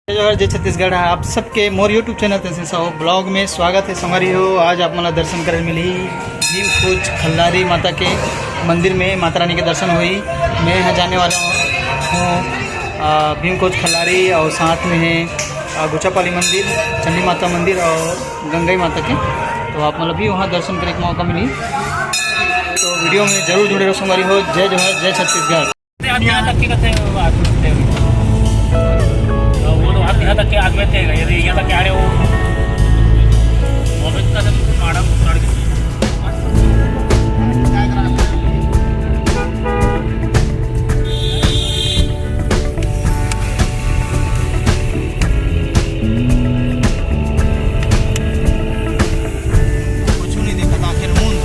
जय जय छत्तीसगढ़ आप सबके मोर यूट्यूब चैनल तसे सौ ब्लॉग में स्वागत है संगरी हो। आज आप मला दर्शन करे मिली भीम खोज खल्लारी माता के मंदिर में माता रानी के दर्शन हुई। मैं यहाँ जाने वाला हूँ भीम खोज खल्लारी और साथ में है गुचापाली मंदिर, चंडी माता मंदिर और गंगाई माता के। तो आप मतलब भी वहाँ दर्शन करने का मौका मिली तो वीडियो में जरूर जुड़े रहो संगरी हो। जय जोहर, जय छत्तीसगढ़। यहाँ तक के आगे थे यदि यहाँ तक आ रहे हो ऑफिस का मैडम कुछ नहीं देखा था आखिर मुंड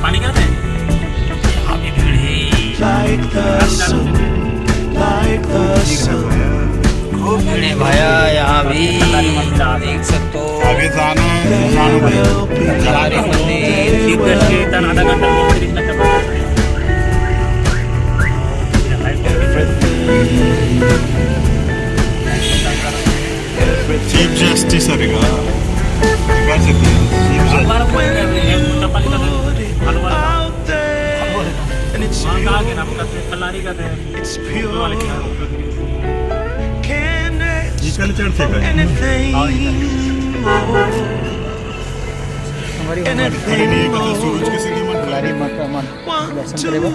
पानी क्या थे अभी भीड़ खूब भीड़ है भैया यहाँ भी देख सकते हो। आगे जाना खल्लारी मंदिर आधा घंटा चीफ जस्टिस अरेगा जिसका चढ़ते सूरज के सीढ़ी मन खल्लारी माता मन दर्शन करेगा।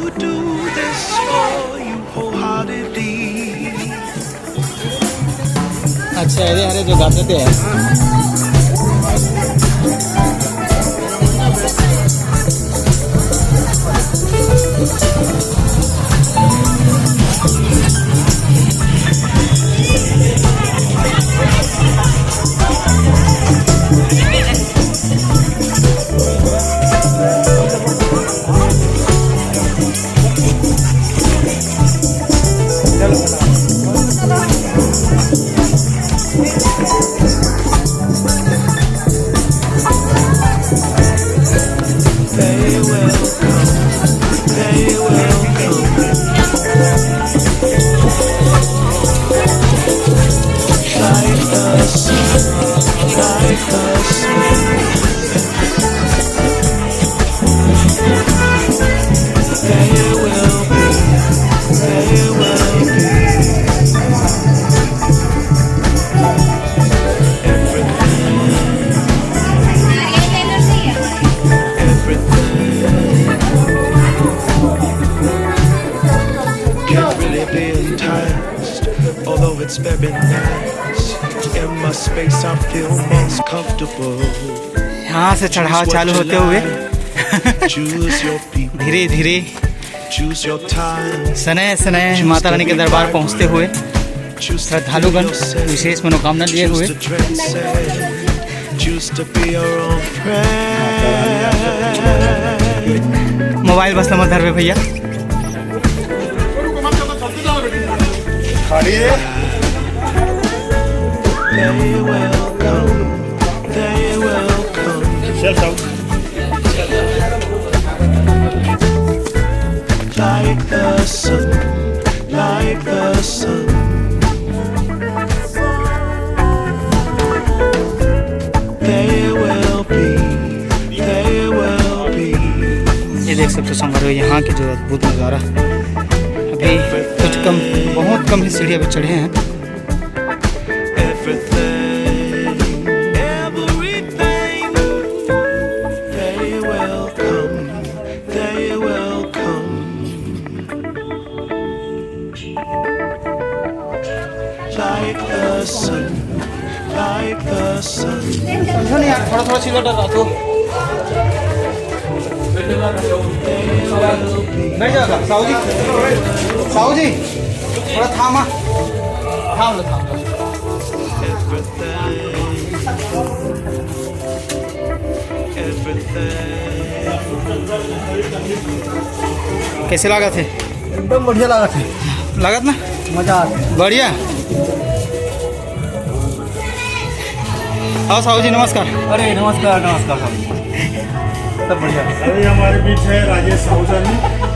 अच्छा अरे अरे जो गाते थे Although it's very nice, in my space I feel most comfortable. यहाँ से चढ़ावा चालू होते हुए Choose your people, धीरे धीरे choose your time, सनय सनय Mata Rani के दरबार पहुँचते हुए choose to श्रद्धालुगण be yourself, विशेष मनोकामना लिए हुए choose to transcend, choose to be your own friend. Mobile बस मत धरवे भैया। They will come, they will come. Like the sun, like the sun. They will be, they will be. ये देख सकते हो संगरो यहाँ के जो अद्भुत नज़ारा। अभी कुछ कम, बहुत कम ही सीढ़ी अभी चढ़े हैं। Everything, everything. They will come, they will come. Like the sun, like the sun. समझो नहीं यार, थोड़ा थोड़ा सीधा डर रहा तो बैठ जाएगा। साहू जी, साहू जी थोड़ा थामा, थाम लो थाम लो। कैसे लगा थे? एकदम बढ़िया लगा थे, लागत ना मजा आ गया। बढ़िया। हाँ साहू जी नमस्कार। अरे नमस्कार नमस्कार साहब। सब बढ़िया अभी हमारे बीच है राजेश साहूजा जी,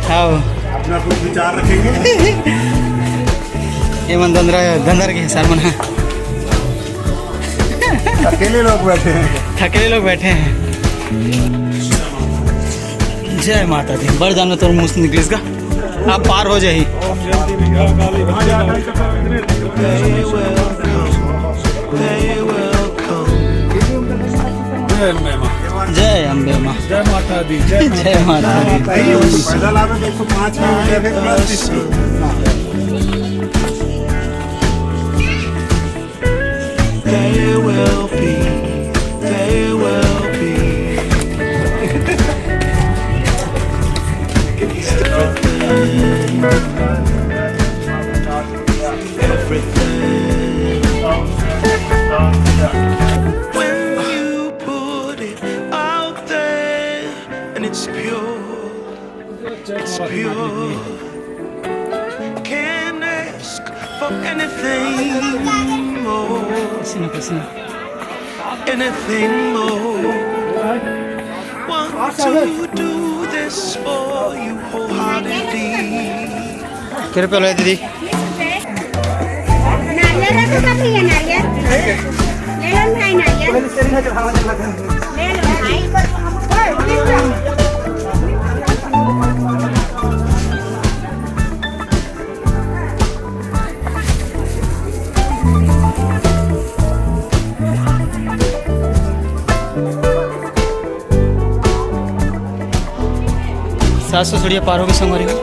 हाँ अपना कुछ विचार रखेंगे। ये मन धंधर के सर मना अकेले लोग बैठे हैं थकेले लोग बैठे हैं। जय माता दी। बढ़ जाना तो मुँह से निकलिस का आप पार हो जाही। जय अम्बे माँ, जय माता दी। जय माता दी। पैदल आवे तो 105 में हो जाए plus 30। They will be, they will be. Everything. When you put it out there and it's pure, it's pure. Can't ask for anything more. पसीना पसीना। Anything more. Want to do this for you wholeheartedly. क्या रुपये लो दीदी? नारियल रखो काफी है नारियल ले लो भाई नारियल ले लो भाई सात सौ सीढ़ियाँ पार होगी संगवारी को।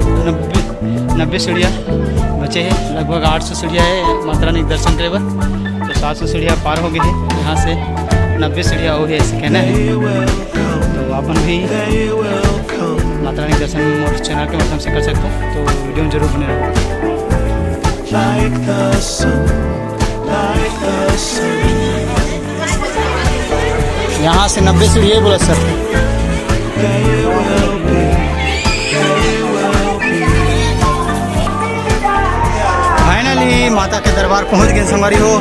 90 सीढ़ियाँ बचे हैं। लगभग 800 सीढ़ियाँ है माता रानी के दर्शन करे बर। तो 700 सीढ़ियाँ पार हो गई है। यहाँ से 90 सीढ़ियाँ हो गई ऐसे कहना है। तो अपन भी माता रानी के दर्शन मोर चैनल के माध्यम से कर सकते हैं। तो वीडियो में जरूर बने रहो। Like the sun, like the sun. यहाँ से 90 सीढ़ियाँ बोला sir. They will be, they will be. Finally माता के दरबार पहुँच गए संगवारी हो।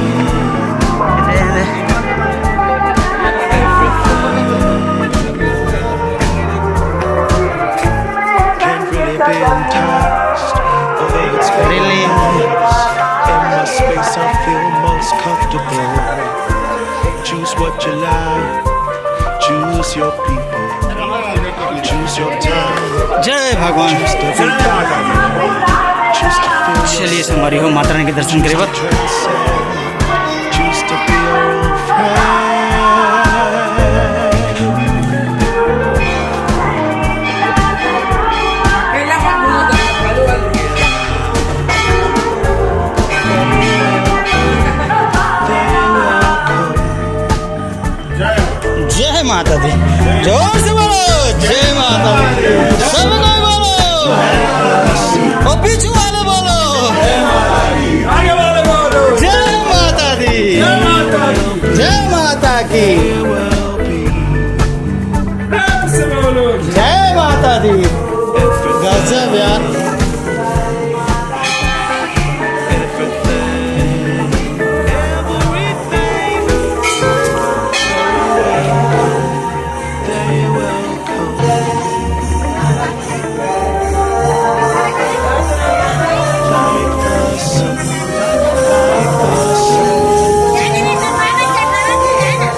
Can't really be enticed, although it's very Really? nice. In my space, I feel most comfortable. Choose what you like, choose your people, choose your time, जय भगवान। choose to be choose to feel चलिए संगवारी हो माता रानी के दर्शन करे बर। transcend, choose to be your own friend. जय माता दी। जोर से बोलो जय माता दी। सब कोई बोलो। और पीछे वाले बोलो आगे वाले बोलो। जय माता दी। जय माता की। प्रेम से बोलो। जय माता दी। गजब यार। जाने में करवाना चढ़ाना है ना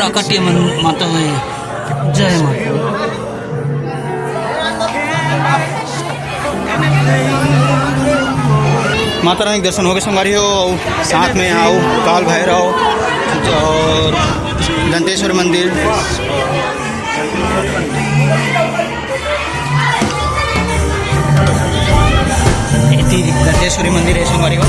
प्राकट्य माता है। जय माता। माता रानी के दर्शन हो गए संगवारी हो। साथ में आओ काल भैरव और दंतेश्वर मंदिर। दंतेश्वरी मंदिर है संगवारी हो।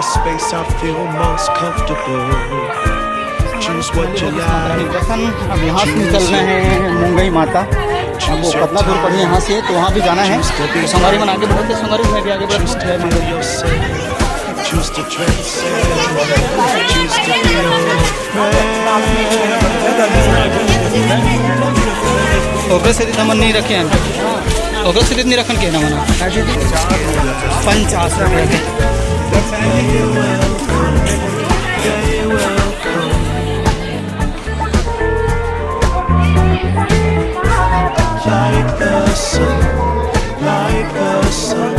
Space I feel most comfortable. Choose what you like. दर्शन अब यहाँ से निकलना है मुंगई माता। अब वो कितना दूर पड़ी यहाँ से, तो वहाँ भी जाना है। तो संगारी में आगे बढ़ते, संगारी में भी आगे बढ़ते। Choose to transcend. Choose to feel. Okay से नमन नहीं रखे हैं। ओके से नहीं रखन के नमन 50 रुपये के। Like the sun, like the sun.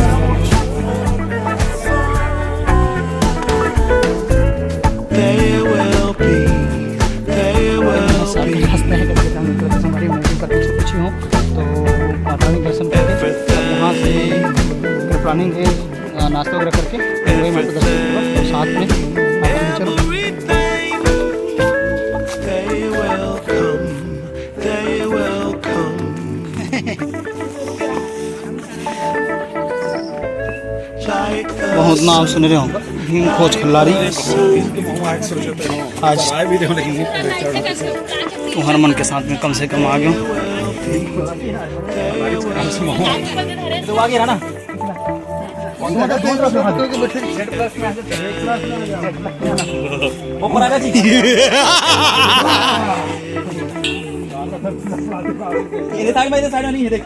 They will be, they will be. हमारी मीटिंग करके पूछी हूँ तो माता रानी दर्शन करके यहाँ से प्लानिंग है नाश्ता वगैरह करके वही माता दर्शन करूँगा। तो साथ में चलो They will come, they will come. बहुत नाम सुन रहे होंगे भीम खोज खल्लारी। आज तुम्हारे मन के साथ में कम से कम आ गया तो आगे रहा ना। ये साइड में नहीं है देख।